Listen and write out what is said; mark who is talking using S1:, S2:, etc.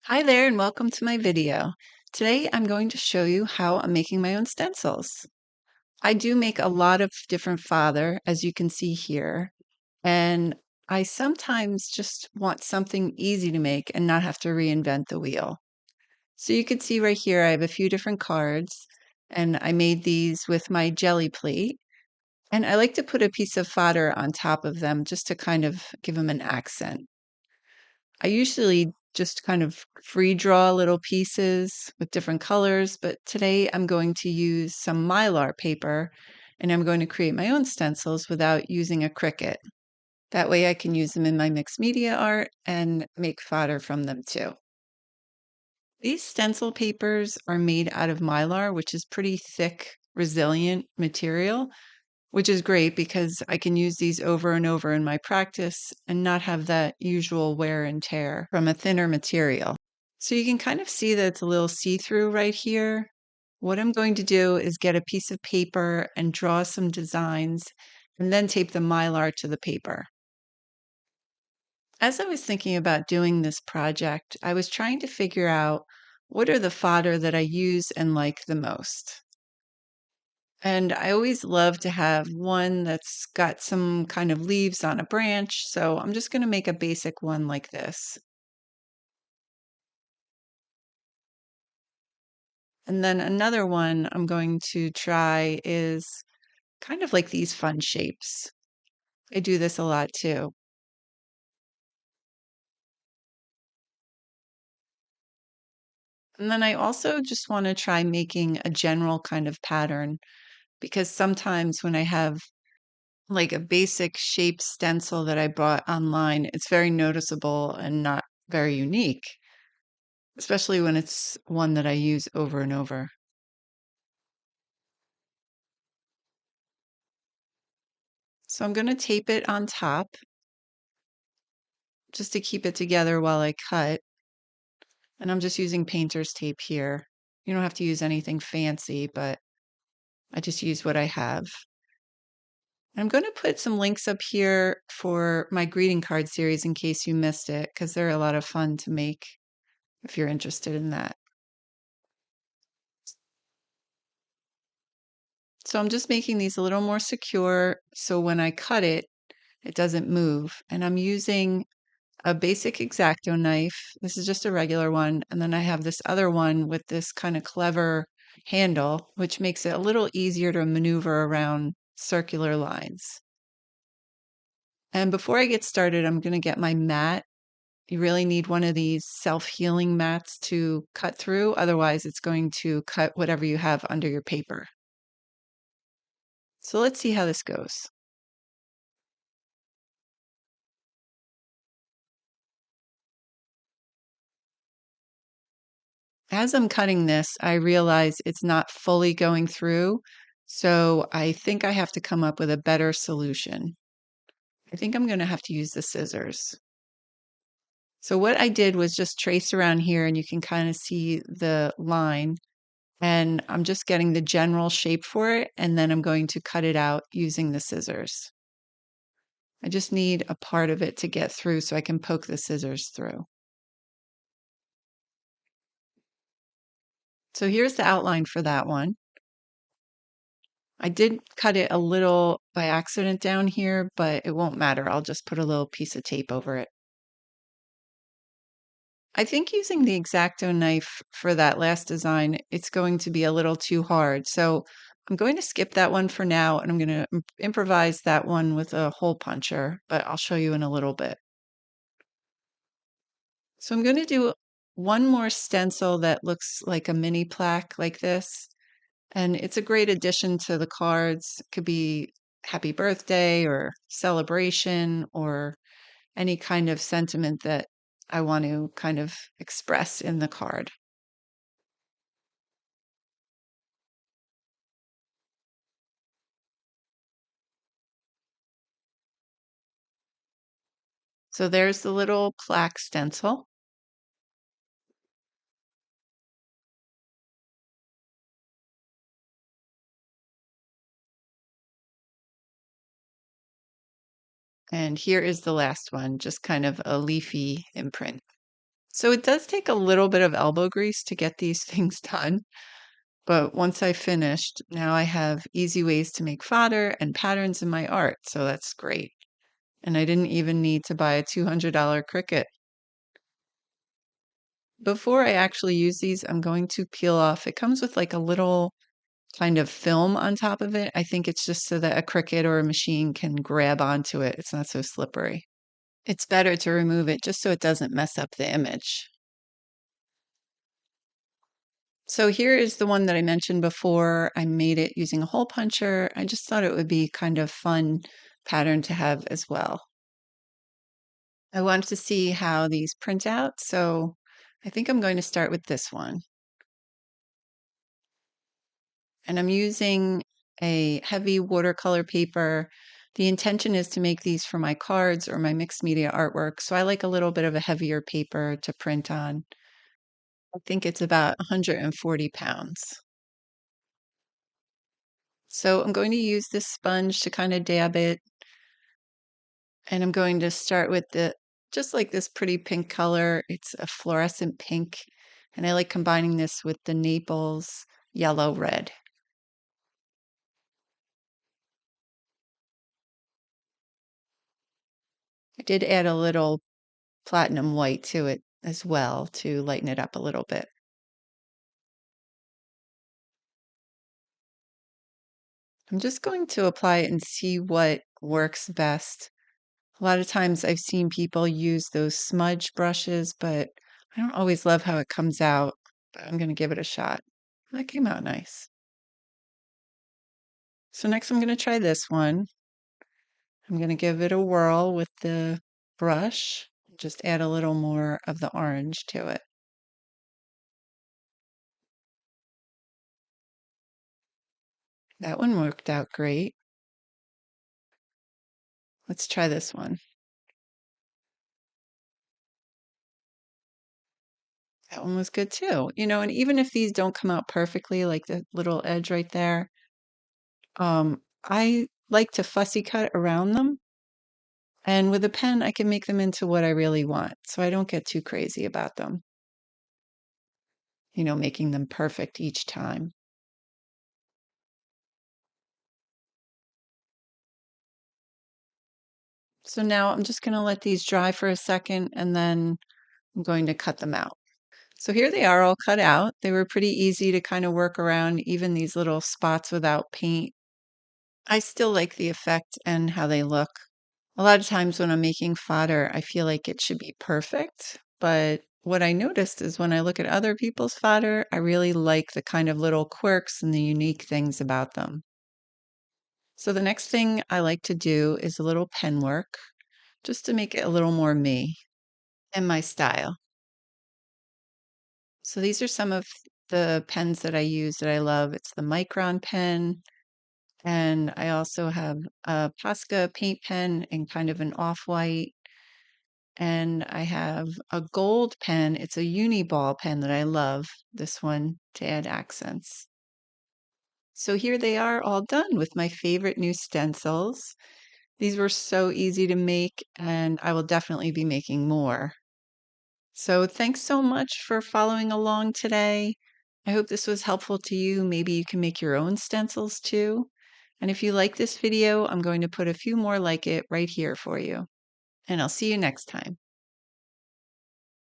S1: Hi there and welcome to my video. Today I'm going to show you how I'm making my own stencils. I do make a lot of different fodder, as you can see here, and I sometimes just want something easy to make and not have to reinvent the wheel. So you can see right here I have a few different cards, and I made these with my jelly plate, and I like to put a piece of fodder on top of them just to kind of give them an accent. I usually just kind of free draw little pieces with different colors, but today I'm going to use some Mylar paper and I'm going to create my own stencils without using a Cricut. That way I can use them in my mixed media art and make fodder from them too. These stencil papers are made out of Mylar, which is pretty thick, resilient material, which is great because I can use these over and over in my practice and not have that usual wear and tear from a thinner material. So you can kind of see that it's a little see-through right here. What I'm going to do is get a piece of paper and draw some designs and then tape the Mylar to the paper. As I was thinking about doing this project, I was trying to figure out what are the fodder that I use and like the most. And I always love to have one that's got some kind of leaves on a branch, so I'm just going to make a basic one like this. And then another one I'm going to try is kind of like these fun shapes. I do this a lot too. And then I also just want to try making a general kind of pattern because sometimes when I have like a basic shape stencil that I bought online, it's very noticeable and not very unique, especially when it's one that I use over and over. So I'm going to tape it on top just to keep it together while I cut. And I'm just using painter's tape here. You don't have to use anything fancy, but I just use what I have. I'm going to put some links up here for my greeting card series in case you missed it, because they're a lot of fun to make if you're interested in that. So I'm just making these a little more secure so when I cut it, it doesn't move. And I'm using a basic X-Acto knife. This is just a regular one. And then I have this other one with this kind of clever handle, which makes it a little easier to maneuver around circular lines. And before I get started, I'm going to get my mat. You really need one of these self-healing mats to cut through. Otherwise, it's going to cut whatever you have under your paper. So let's see how this goes. As I'm cutting this, I realize it's not fully going through, so I think I have to come up with a better solution. I think I'm going to have to use the scissors. So what I did was just trace around here, and you can kind of see the line, and I'm just getting the general shape for it, and then I'm going to cut it out using the scissors. I just need a part of it to get through so I can poke the scissors through. So here's the outline for that one. I did cut it a little by accident down here, but it won't matter. I'll just put a little piece of tape over it. I think using the X-Acto knife for that last design, it's going to be a little too hard. So I'm going to skip that one for now, and I'm going to improvise that one with a hole puncher, but I'll show you in a little bit. So I'm going to do one more stencil that looks like a mini plaque like this. And it's a great addition to the cards. It could be happy birthday or celebration or any kind of sentiment that I want to kind of express in the card. So there's the little plaque stencil. And here is the last one, just kind of a leafy imprint. So it does take a little bit of elbow grease to get these things done, but once I finished, now I have easy ways to make fodder and patterns in my art, so that's great. And I didn't even need to buy a $200 Cricut. Before I actually use these, I'm going to peel off. It comes with like a little kind of film on top of it. I think it's just so that a Cricut or a machine can grab onto it. It's not so slippery. It's better to remove it just so it doesn't mess up the image. So here is the one that I mentioned before. I made it using a hole puncher. I just thought it would be kind of fun pattern to have as well. I wanted to see how these print out, so I think I'm going to start with this one. And I'm using a heavy watercolor paper. The intention is to make these for my cards or my mixed media artwork, so I like a little bit of a heavier paper to print on. I think it's about 140 pounds. So I'm going to use this sponge to kind of dab it, and I'm going to start with just like this pretty pink color. It's a fluorescent pink, and I like combining this with the Naples yellow red. I did add a little platinum white to it as well to lighten it up a little bit. I'm just going to apply it and see what works best. A lot of times I've seen people use those smudge brushes, but I don't always love how it comes out. But I'm going to give it a shot. That came out nice. So next I'm going to try this one. I'm going to give it a whirl with the brush. Just add a little more of the orange to it. That one worked out great. Let's try this one. That one was good too. And even if these don't come out perfectly, like the little edge right there, I like to fussy cut around them. And with a pen, I can make them into what I really want. So I don't get too crazy about them, making them perfect each time. So now I'm just going to let these dry for a second and then I'm going to cut them out. So here they are all cut out. They were pretty easy to kind of work around, even these little spots without paint. I still like the effect and how they look. A lot of times when I'm making fodder, I feel like it should be perfect. But what I noticed is when I look at other people's fodder, I really like the kind of little quirks and the unique things about them. So the next thing I like to do is a little pen work, just to make it a little more me and my style. So these are some of the pens that I use that I love. It's the Micron pen, and I also have a Posca paint pen in kind of an off-white. And I have a gold pen. It's a uni ball pen that I love, this one, to add accents. So here they are all done with my favorite new stencils. These were so easy to make, and I will definitely be making more. So thanks so much for following along today. I hope this was helpful to you. Maybe you can make your own stencils too. And if you like this video, I'm going to put a few more like it right here for you. And I'll see you next time.